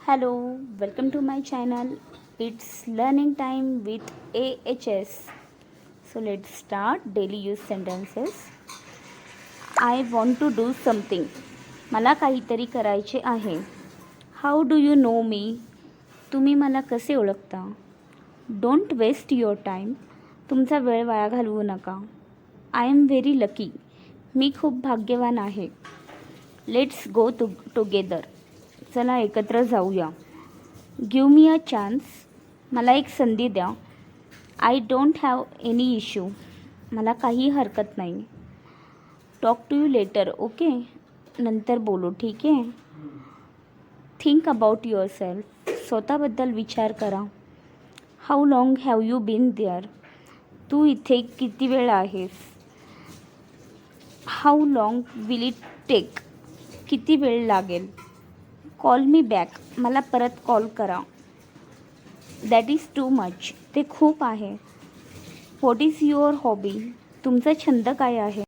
Hello, welcome to my channel. It's learning time with AHS. So let's start daily use sentences. I want to do something. मला काहीतरी करायचे आहे. How do you know me? तुम्ही मला कसे ओळखता? Don't waste your time. तुमचा वेळ वाया घालवू नका. I am very lucky. मी खूप भाग्यवान आहे. Let's go together. चला एकत्र जाऊया. Give me a chance. मला एक संधी द्या. I don't have any issue. मला काही हरकत नाही. Talk to you later. Okay. नंतर बोलू. ठीक आहे. Think about yourself. स्वतःबद्दल विचार करा. How long have you been there. तू इथे किती वेळ आहेस. How long will it take. किती वेळ लागेल. Call me back. मला परत कॉल करा. That is too much. ते खूप आहे. What is your hobby. तुमचा छंद काय आहे.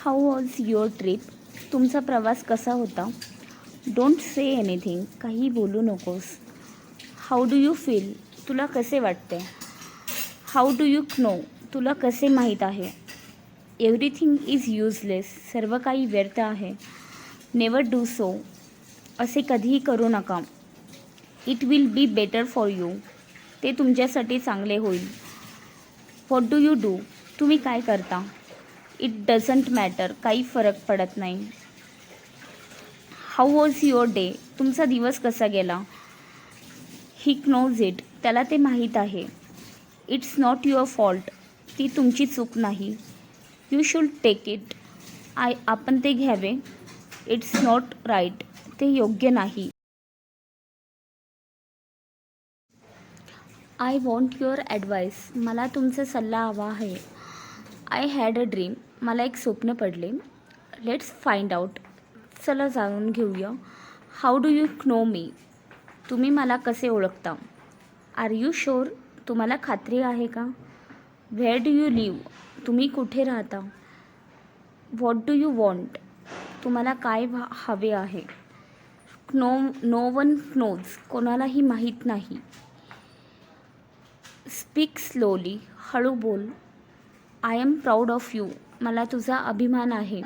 How was your trip. तुमचा प्रवास कसा होता. Don't say anything. काही बोलू नकोस. How do you feel. तुला कसे वाटते. How do you no. तुला कसे माहीत आहे. Everything is useless. सर्व काही व्यर्थ आहे. Never do so. असे कधीही करू नका. It will be better for you. ते तुमच्यासाठी चांगले होईल. What do you do. तुम्ही काय करता. It doesn't matter. काही फरक पडत नाही. How was your day. तुमचा दिवस कसा गेला. He knows it. त्याला ते माहीत आहे. It's not your fault. ती तुमची चूक नाही. You should take it. आपण ते घ्यावे. It's not right. ते योग्य नाही. I want your advice. मला तुमचा सल्ला हवा आहे. I had a dream. मला एक स्वप्न पडले. Let's find out. चला जाणून घेऊया. How do you know me. तुम्ही मला कसे ओळखता. Are you sure. तुम्हाला खात्री आहे का. Where do you live. तुम्ही कुठे राहता. What do you want. तुम्हाला काय हवे आहे. No one knows. कोणालाही माहीत नाही. Speak slowly. हळू बोल. I am proud of you. मला तुझा अभिमान आहे.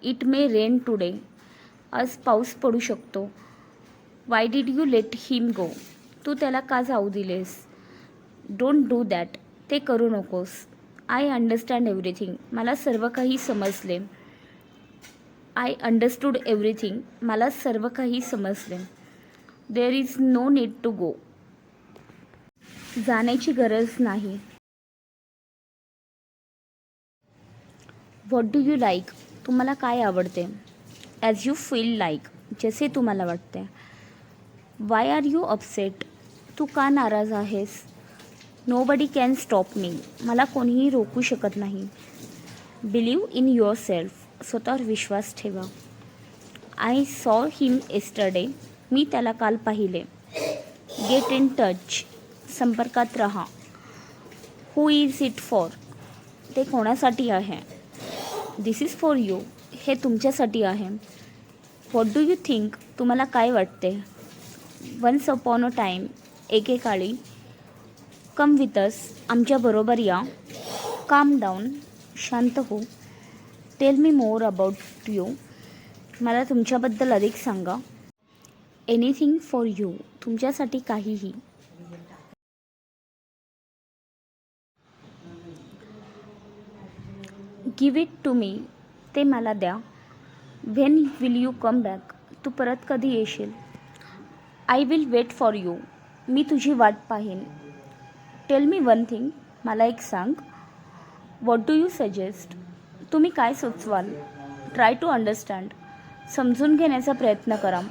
It may rain today. आज पाऊस पडू शकतो. Why did you let him go. तू त्याला का जाऊ दिलेस. Don't do that. ते करू नकोस. I understand everything. मला सर्व काही समजले. I understood everything. मला सर्व काही समजले. There is no need to go. जाण्याची गरज नाही. What do you like. तुम्हाला काय आवडते. As you feel like. जसे तुम्हाला वाटते. Why are you upset. तू का नाराज आहेस. Nobody can stop me. मला कोणीही रोखू शकत नाही. Believe in yourself. स्वतःवर विश्वास ठेवा. I saw him yesterday. मी त्याला काल पाहिले. Get in touch. संपर्कात रहा. Who is it for. ते कोणासाठी आहे. This is for you. हे तुमच्यासाठी आहे. What do you think. तुम्हाला काय वाटते. Once upon a time. एकेकाळी. Come with us. आमच्याबरोबर या. Calm down. शांत हो. Tell me more about you. मला तुमच्याबद्दल अधिक सांगा. Anything for you. तुमच्यासाठी काहीही. Give it to me. ते मला द्या. When will you come back. तू परत कधी येशील. I will wait for you. मी तुझी वाट पाहीन. Tell me one thing. मला एक सांग. What do you suggest. तुम्ही काय सुचवाल. Try to understand. समजून घेण्याचा प्रयत्न करा.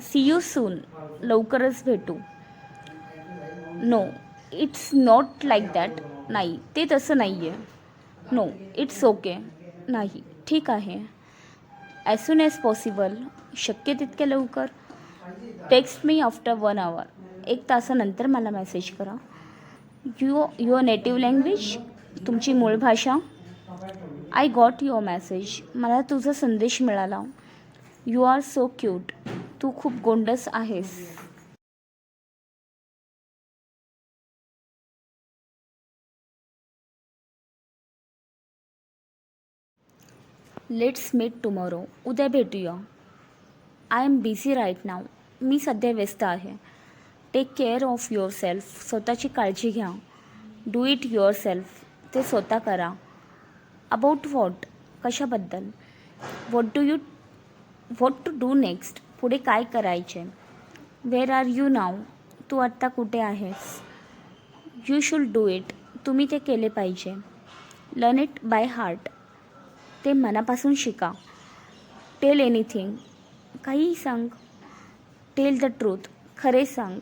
See you soon. लवकरच भेटू. No it's not like that. नाही ते तसं नाही आहे. No it's okay. नाही ठीक आहे. As soon as possible. शक्य तितक्या लवकर. Text me after 1 hour. 1 तासानंतर मला मेसेज करा. Your native language. तुमची मूळ भाषा. I got your message. मला तुझा संदेश मिळाला. You are so cute. तू खूप गोंडस आहेस. Let's meet tomorrow. उद्या भेटूया. I am busy right now. मी सध्या व्यस्त आहे. Take care of yourself. स्वतःची काळजी घ्या. Do it yourself. ते स्वतः करा. About what? कशाबद्दल? What to do next? पुढे काय करायचे? Where are you now? तू आत्ता कुठे आहेस? You should do it. तुम्ही ते केले पाहिजे. Learn it by heart. ते मनापासून शिका. Tell anything. काहीही सांग. Tell the truth. खरे सांग.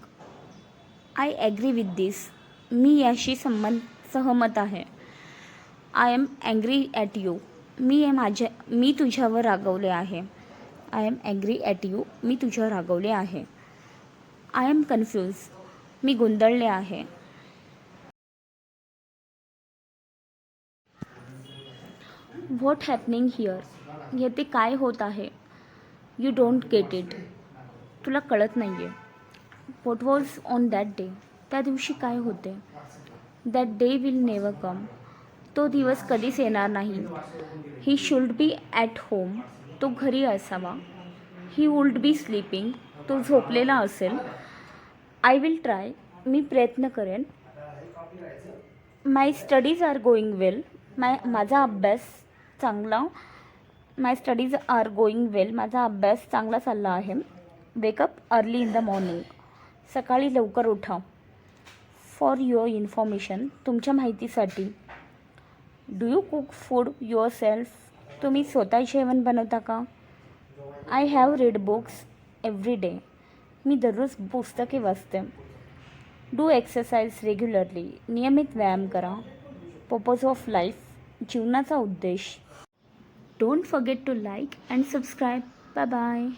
I agree with this. मी याशी सहमत आहे. I am agree at you. मी तुझ्यावर रागवले आहे. I am agree at you. मी तुझ्यावर रागवले आहे. I am confuse. मी गोंधळले आहे. What happening here? येथे काय होत आहे? You don't get it. तुला कळत नाही आहे. What was on that day? त्या दिवशी काय होते? That day will never come. तो दिवस कधीच येणार नाही. He should be at home. तो घरी असावा. He would be sleeping. तो झोपलेला असेल. I will try. मी प्रयत्न करेन. My studies are going well. माझा अभ्यास चांगला my studies are going well. माझा अभ्यास चांगला चालला आहे. Wake up early in the morning. सकाळी लवकर उठा. For your information. तुमच्या माहितीसाठी. Do you cook food yourself? तुम्ही स्वतः जेवण बनवता का? I have read books every day. मी दररोज पुस्तके वाचते. Do exercise regularly. नियमित व्यायाम करा. Purpose of life. जीवनाचा उद्देश. Don't forget to like and subscribe. Bye bye.